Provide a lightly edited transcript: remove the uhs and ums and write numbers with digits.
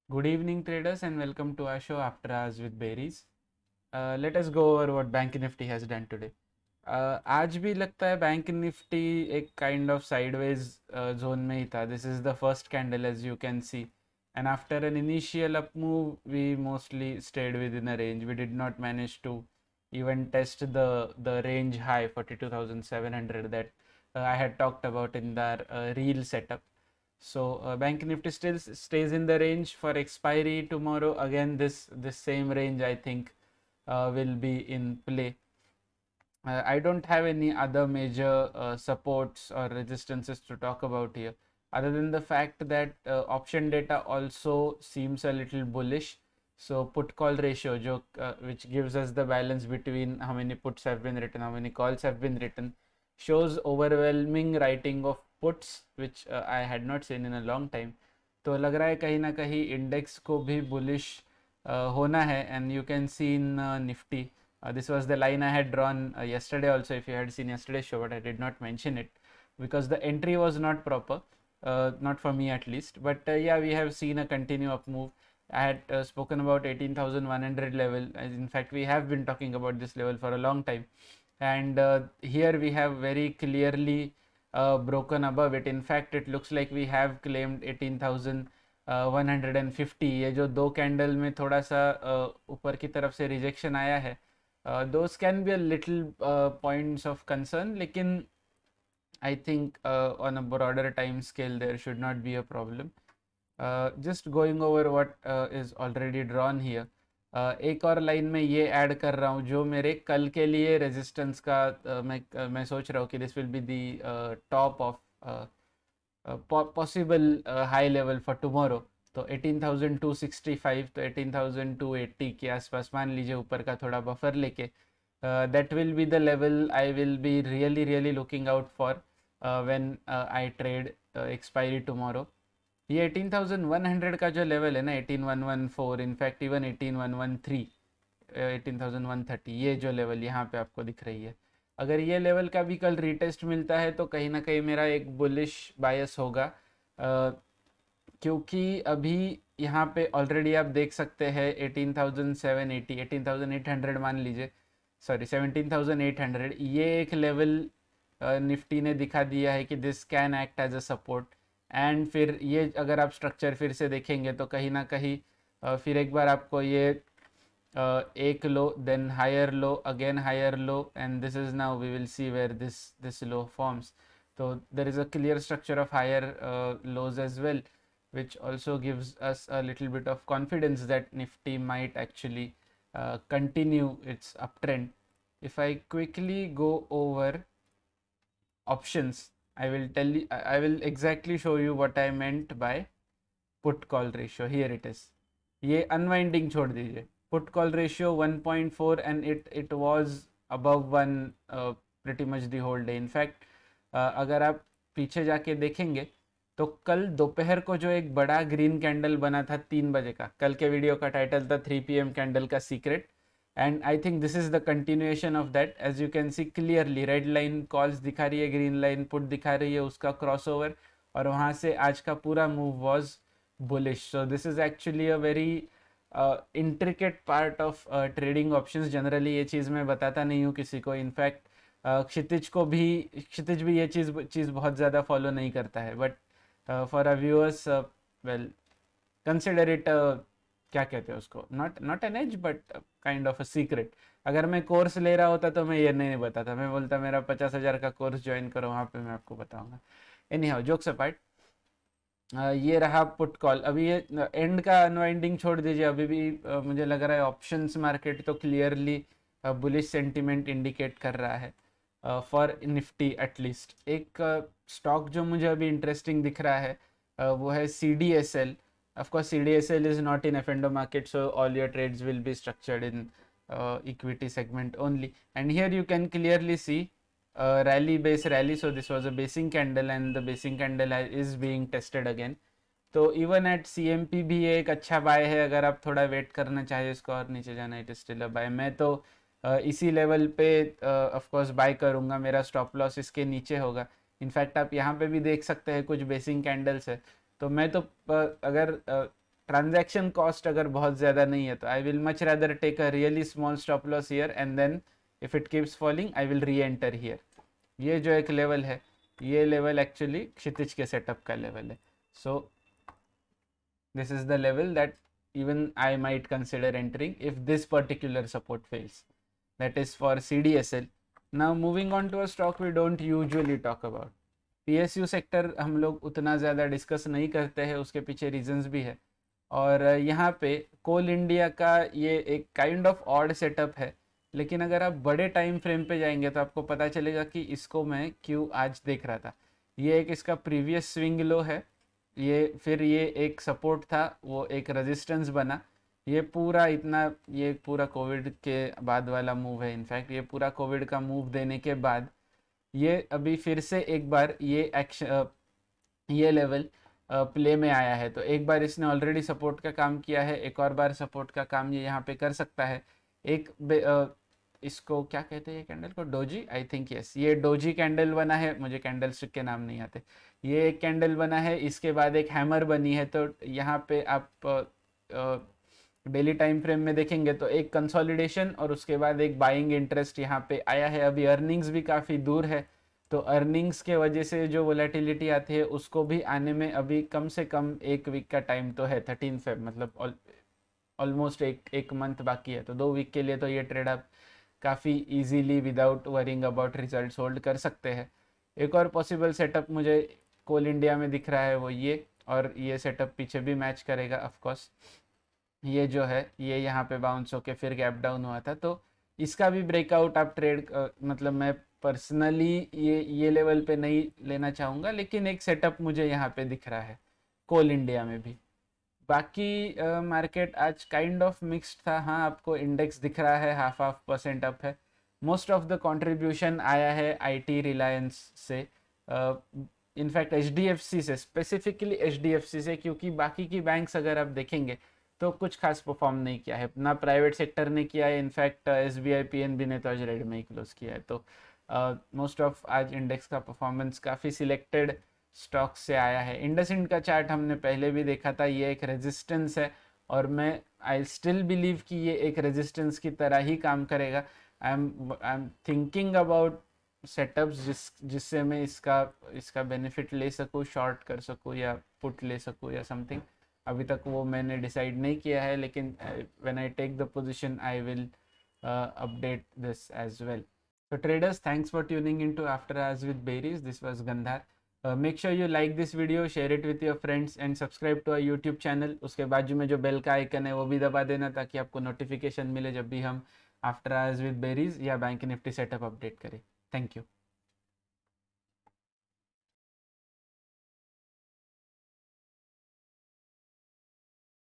Good evening, traders, and welcome to our show After Hours with Berries. Let us go over what Bank Nifty has done today. आज भी लगता है bank Nifty एक kind of sideways zone में ही था. This is the first candle as you can see, and after an initial up move we mostly stayed within a range. We did not manage to even test the range high 42,700 that I had talked about in the real setup. So Bank Nifty still stays in the range for expiry tomorrow. Again, this same range I think will be in play. I don't have any other major supports or resistances to talk about here, other than the fact that option data also seems a little bullish. So put call ratio, which gives us the balance between how many puts have been written, how many calls have been written, shows overwhelming writing of puts, which I had not seen in a long time. तो लग रहा है कहीं ना कहीं index को भी bullish होना है. And you can C in Nifty. This was the line I had drawn yesterday also, if you had seen yesterday's show, but I did not mention it because the entry was not proper, not for me at least. But yeah, we have seen a continue up move. I had spoken about 18,100 level. In fact, we have been talking about this level for a long time. And here we have very clearly broken above it. In fact, it looks like we have claimed 18,150. ये जो दो candle में थोड़ा सा ऊपर की तरफ से रिजेक्शन आया है, those can be a little points of concern, लेकिन I think on a broader time scale there should not be a problem. Just going over what is already drawn here. एक और लाइन में ये add कर रहा हूँ जो मेरे कल के लिए रेजिस्टेंस का मैं सोच रहा हूँ कि this will be the top of possible high level for tomorrow. तो 18,265 तो 18,280 के आसपास मान लीजिए ऊपर का थोड़ा बफर लेके, that will be the level I will be really looking out for when I trade expiry tomorrow. ये 18,100 का जो लेवल है ना, 18,114, इनफैक्ट इवन 18,113, 18,130, ये जो लेवल यहाँ पे आपको दिख रही है, अगर ये लेवल का भी कल रीटेस्ट मिलता है तो कहीं ना कहीं मेरा एक बुलिश बायस होगा. क्योंकि अभी यहाँ पे ऑलरेडी आप देख सकते हैं 18,780, 18,800 मान लीजिए, सॉरी 17,800, ये एक लेवल निफ्टी ने दिखा दिया है कि this can act as a support. And फिर ये अगर आप स्ट्रक्चर फिर से देखेंगे तो कहीं ना कहीं फिर एक बार आपको ये एक low, then higher low, again higher low, and this is now we will see where this low forms. So there is a clear structure of higher lows as well, which also gives us a little bit of confidence that Nifty might actually continue its uptrend. If I quickly go over options, I will tell you, I will exactly show you what I meant by put call ratio. Here it is. ये unwinding छोड़ दीजिए. Put call ratio 1.4 and it was above 1 pretty much the whole day. In fact, अगर आप पीछे जाके देखेंगे तो कल दोपहर को जो एक बड़ा ग्रीन कैंडल बना था 3 बजे का, कल के वीडियो का टाइटल था 3 PM कैंडल का सीक्रेट, and I think this is the continuation of that. As you can see clearly red line calls दिखा रही है, ग्रीन लाइन पुट दिखा रही है, उसका क्रॉसओवर, और वहाँ से आज का पूरा move was bullish. So this is actually a very intricate part of trading options. Generally ये चीज़ मैं बताता नहीं हूँ किसी को. इनफैक्ट क्षितिज भी ये चीज़ बहुत ज़्यादा फॉलो नहीं करता है. But for a viewers, well, consider it, क्या कहते हैं उसको, not an edge but kind of a secret. अगर मैं कोर्स ले रहा होता तो मैं ये नहीं बताता, मैं बोलता मेरा 50,000 का कोर्स ज्वाइन करो, वहाँ पे मैं आपको बताऊंगा. एनी हाउ, जोक्स अपार्ट, ये रहा पुट कॉल. अभी ये एंड का अनवाइंडिंग छोड़ दीजिए, अभी भी मुझे लग रहा है ऑप्शंस मार्केट तो क्लियरली बुलिश सेंटिमेंट इंडिकेट कर रहा है फॉर निफ्टी एटलीस्ट. एक स्टॉक जो मुझे अभी इंटरेस्टिंग दिख रहा है वो है C D S L. Of course, CDSL is not in F&O market, so all your trades will be structured in equity segment only. And here you can clearly see rally base rally. So this was a basing candle and the basing candle is being tested again. तो even at C M P भी एक अच्छा bye है, अगर आप थोड़ा wait करना चाहिए इसको और नीचे जाना, it is still a buy. मैं तो इसी लेवल पे ऑफ कोर्स बाय करूंगा, मेरा स्टॉप लॉस इसके नीचे होगा. इनफैक्ट आप यहाँ पे भी देख सकते हैं कुछ बेसिंग कैंडल्स है. तो मैं तो अगर ट्रांजैक्शन कॉस्ट अगर बहुत ज़्यादा नहीं है तो I will much rather take a really small stop loss here and then if it keeps falling I will reenter here. ये जो एक लेवल है, ये लेवल एक्चुअली क्षितिज के सेटअप का लेवल है। सो this is the level that even I might consider entering if this particular support fails. That is for CDSL. Now moving on to a stock we don't usually talk about. PSU sector हम लोग उतना ज़्यादा discuss नहीं करते हैं, उसके पीछे reasons भी है। और यहाँ पे कोल इंडिया का ये एक काइंड ऑफ ऑड सेटअप है, लेकिन अगर आप बड़े टाइम फ्रेम पे जाएंगे तो आपको पता चलेगा कि इसको मैं क्यों आज देख रहा था। ये एक इसका प्रीवियस स्विंग लो है, ये फिर ये एक सपोर्ट था, वो एक रेजिस्टेंस बना, ये पूरा इतना, ये पूरा कोविड के बाद वाला मूव है। इनफैक्ट ये पूरा कोविड का मूव देने के बाद ये अभी फिर से एक बार ये एक्शन, ये लेवल प्ले में आया है। तो एक बार इसने ऑलरेडी सपोर्ट का काम किया है, एक और बार सपोर्ट का काम ये यहाँ पे कर सकता है। एक इसको क्या कहते हैं, ये कैंडल को डोजी, आई थिंक यस, ये डोजी कैंडल बना है, मुझे कैंडल स्टिक के नाम नहीं आते। ये एक कैंडल बना है, इसके बाद एक हैमर बनी है। तो यहाँ पे आप डेली टाइम फ्रेम में देखेंगे तो एक कंसोलिडेशन और उसके बाद एक बाइंग इंटरेस्ट यहाँ पे आया है। अभी अर्निंग्स भी काफ़ी दूर है, तो अर्निंग्स के वजह से जो वोलेटिलिटी आती है उसको भी आने में अभी कम से कम एक वीक का टाइम तो है, 13 फेब, मतलब ऑलमोस्ट एक मंथ बाकी है। तो 2 वीक के लिए तो ये ट्रेड आप काफ़ी easily without worrying about results hold कर सकते हैं। एक और पॉसिबल सेटअप मुझे कोल इंडिया में दिख रहा है, वो ये, और ये सेटअप पीछे भी मैच करेगा ऑफ कोर्स। ये जो है ये यहाँ पे बाउंस होके फिर गैप डाउन हुआ था, तो इसका भी ब्रेकआउट आप ट्रेड, मतलब मैं पर्सनली ये लेवल पे नहीं लेना चाहूँगा, लेकिन एक सेटअप मुझे यहाँ पे दिख रहा है कोल इंडिया में भी। बाकी मार्केट आज काइंड ऑफ मिक्स्ड था। हाँ, आपको इंडेक्स दिख रहा है हाफ परसेंट अप है। मोस्ट ऑफ द कंट्रीब्यूशन आया है आईटी रिलायंस से, इनफैक्ट एचडीएफसी से, स्पेसिफिकली एचडीएफसी से, क्योंकि बाकी की बैंक्स अगर आप देखेंगे तो कुछ खास परफॉर्म नहीं किया है, ना प्राइवेट सेक्टर ने किया है। इनफैक्ट एसबीआई पीएनबी ने तो आज रेड में ही क्लोज किया है। तो मोस्ट ऑफ आज इंडेक्स का परफॉर्मेंस काफ़ी सिलेक्टेड स्टॉक से आया है। इंडसइंड का चार्ट हमने पहले भी देखा था, ये एक रेजिस्टेंस है और मैं आई स्टिल बिलीव कि ये एक रेजिस्टेंस की तरह ही काम करेगा। I am thinking about setups जिससे मैं इसका बेनिफिट ले सकूँ, शॉर्ट कर सकूँ या पुट ले सकूँ या समथिंग। अभी तक वो मैंने डिसाइड नहीं किया है, लेकिन when I take the position I will update this as well. So traders, thanks for tuning into After Hours with Berries. This was Gandhar. Make sure you like this video, share it with your friends and subscribe to our YouTube channel. उसके बाजू में जो bell का icon है वो भी दबा देना ताकि आपको नोटिफिकेशन मिले जब भी हम आफ्टर आवर्स विद बेरीज या बैंक निफ्टी सेटअप अपडेट करें। Thank you.